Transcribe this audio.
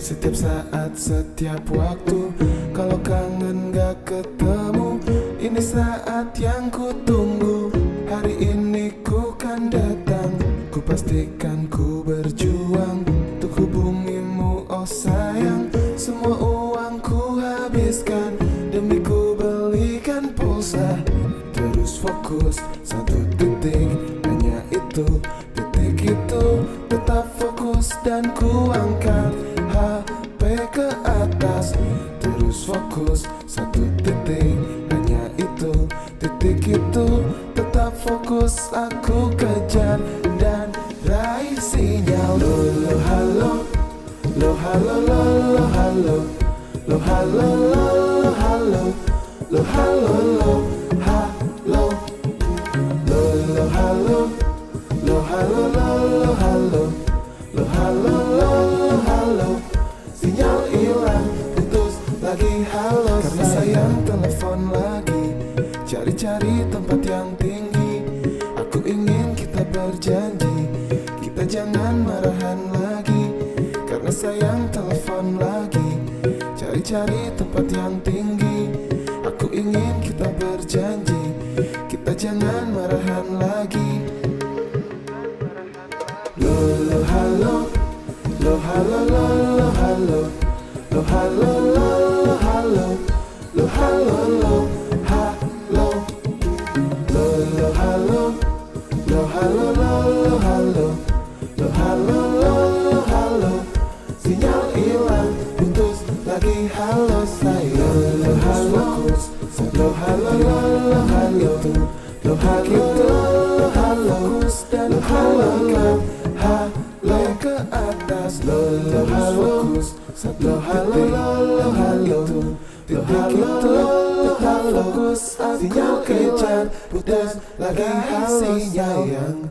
Setiap saat, setiap waktu, kalau kangen gak ketemu, ini saat yang ku tunggu. Hari ini ku kan datang, ku pastikan ku berjuang untuk hubungimu, oh sayang. Semua uang ku habiskan demi ku belikan pulsa. Terus fokus satu titik, hanya itu, titik itu. Tetap fokus dan ku angkat HP ke atas. Terus fokus satu titik, hanya itu, titik itu. Tetap fokus aku kejar dan raih sinyal. Lo halo, lo halo, lo halo, lo halo, lo halo, lo halo, lo halo, lo halo, lo halo, lo halo, lo halo, lo halo. Sinyal hilang, putus lagi, halo. Karena sayang telepon lagi, cari-cari tempat yang tinggi. Aku ingin kita berjanji, kita jangan marahan lagi. Karena sayang telepon lagi, cari-cari tempat yang tinggi. Aku ingin kita berjanji, kita jangan marahan lagi. Lo halo, lo halo, lo halo, lo halo, lo halo, lo halo, lo halo, lo halo, lo halo, lo halo, lo halo, lo halo. Sinyal hilang, putus lagi, halo sayang. Lo halo, lo halo, lo halo, lo halo, lo halo, dan lo halo, halo ke atas. Lo halo, lo halo, lo halo, lo halo, lo halo. Sinyal kejar, putus lagi, halo sayang.